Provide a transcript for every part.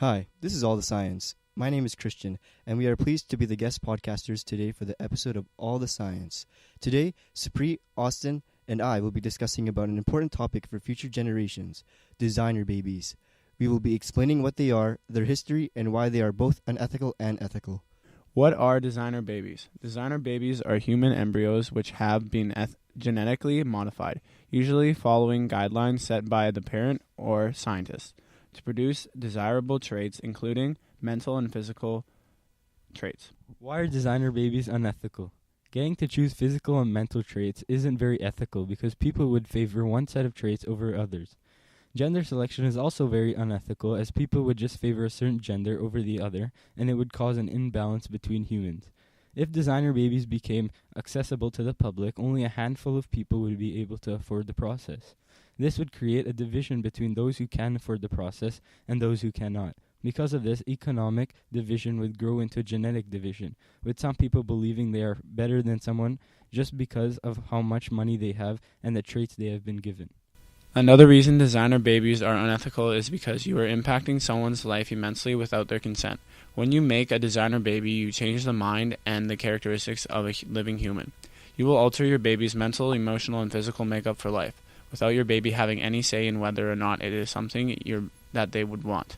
Hi, this is All the Science. My name is Christian, and we are pleased to be the guest podcasters today for the episode of All the Science. Today, Supreet, Austin, and I will be discussing about an important topic for future generations, designer babies. We will be explaining what they are, their history, and why they are both unethical and ethical. What are designer babies? Designer babies are human embryos which have been genetically modified, usually following guidelines set by the parent or scientist, to produce desirable traits including mental and physical traits. Why are designer babies unethical? Getting to choose physical and mental traits isn't very ethical because people would favor one set of traits over others. Gender selection is also very unethical as people would just favor a certain gender over the other, and it would cause an imbalance between humans. If designer babies became accessible to the public, only a handful of people would be able to afford the process. This would create a division between those who can afford the process and those who cannot. Because of this, economic division would grow into genetic division, with some people believing they are better than someone just because of how much money they have and the traits they have been given. Another reason designer babies are unethical is because you are impacting someone's life immensely without their consent. When you make a designer baby, you change the mind and the characteristics of a living human. You will alter your baby's mental, emotional, and physical makeup for life, without your baby having any say in whether or not it is something that they would want.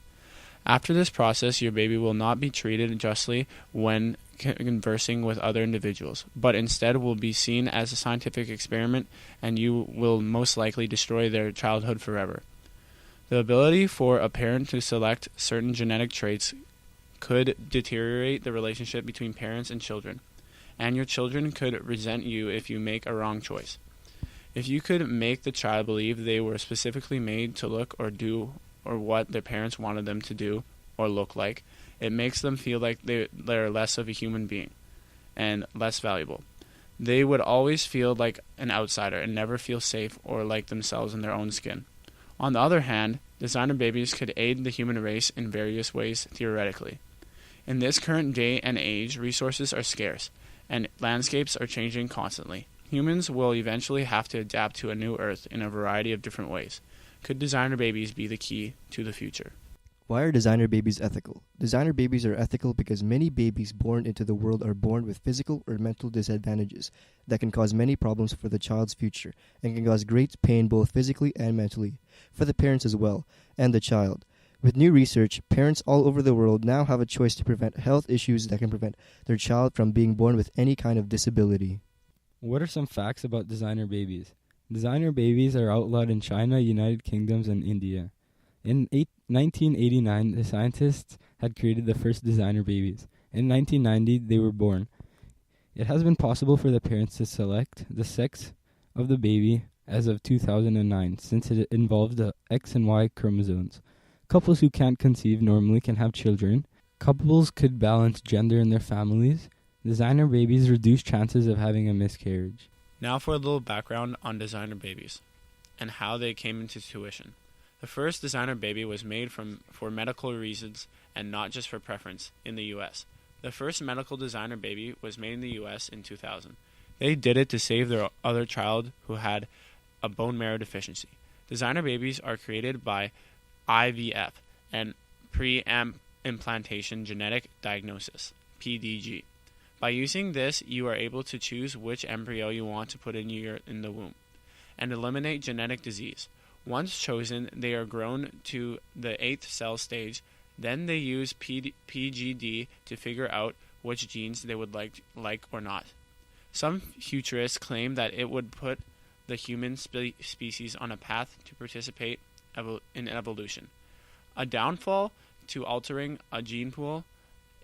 After this process, your baby will not be treated justly when conversing with other individuals, but instead will be seen as a scientific experiment, and you will most likely destroy their childhood forever. The ability for a parent to select certain genetic traits could deteriorate the relationship between parents and children, and your children could resent you if you make a wrong choice. If you could make the child believe they were specifically made to look or do or what their parents wanted them to do or look like, it makes them feel like they're less of a human being and less valuable. They would always feel like an outsider and never feel safe or like themselves in their own skin. On the other hand, designer babies could aid the human race in various ways theoretically. In this current day and age, resources are scarce, and landscapes are changing constantly. Humans will eventually have to adapt to a new Earth in a variety of different ways. Could designer babies be the key to the future? Why are designer babies ethical? Designer babies are ethical because many babies born into the world are born with physical or mental disadvantages that can cause many problems for the child's future and can cause great pain both physically and mentally, for the parents as well, and the child. With new research, parents all over the world now have a choice to prevent health issues that can prevent their child from being born with any kind of disability. What are some facts about designer babies? Designer babies are outlawed in China, United Kingdoms, and India. In 1989, the scientists had created the first designer babies. In 1990, they were born. It has been possible for the parents to select the sex of the baby as of 2009, since it involves the X and Y chromosomes. Couples who can't conceive normally can have children. Couples could balance gender in their families. Designer babies reduce chances of having a miscarriage. Now for a little background on designer babies and how they came into fruition. The first designer baby was made for medical reasons and not just for preference in the U.S. The first medical designer baby was made in the U.S. in 2000. They did it to save their other child who had a bone marrow deficiency. Designer babies are created by IVF and pre-implantation genetic diagnosis, PDG. By using this, you are able to choose which embryo you want to put in the womb and eliminate genetic disease. Once chosen, they are grown to the 8th cell stage. Then they use PGD to figure out which genes they would like or not. Some futurists claim that it would put the human species on a path to participate in evolution. A downfall to altering a gene pool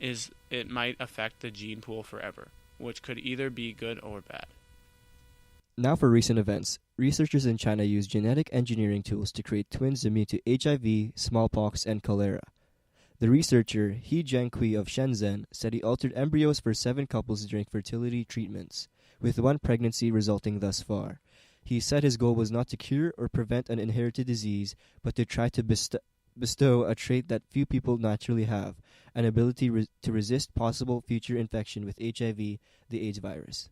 is it might affect the gene pool forever, which could either be good or bad. Now for recent events. Researchers in China use genetic engineering tools to create twins immune to HIV, smallpox, and cholera. The researcher, He Jiankui of Shenzhen, said he altered embryos for 7 couples during fertility treatments, with 1 pregnancy resulting thus far. He said his goal was not to cure or prevent an inherited disease, but to try to bestow a trait that few people naturally have, an ability to resist possible future infection with HIV, the AIDS virus.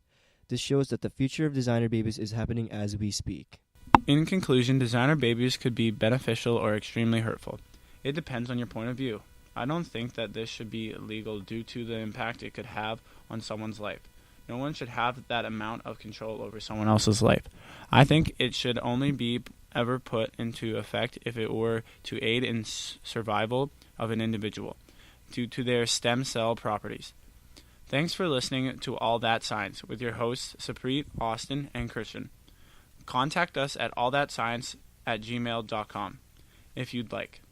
This shows that the future of designer babies is happening as we speak. In conclusion, designer babies could be beneficial or extremely hurtful. It depends on your point of view. I don't think that this should be illegal due to the impact it could have on someone's life. No one should have that amount of control over someone else's life. I think it should only be ever put into effect if it were to aid in survival of an individual due to their stem cell properties. Thanks for listening to All That Science with your hosts Supreet, Austin, and Christian. Contact us at allthatscience@gmail.com if you'd like.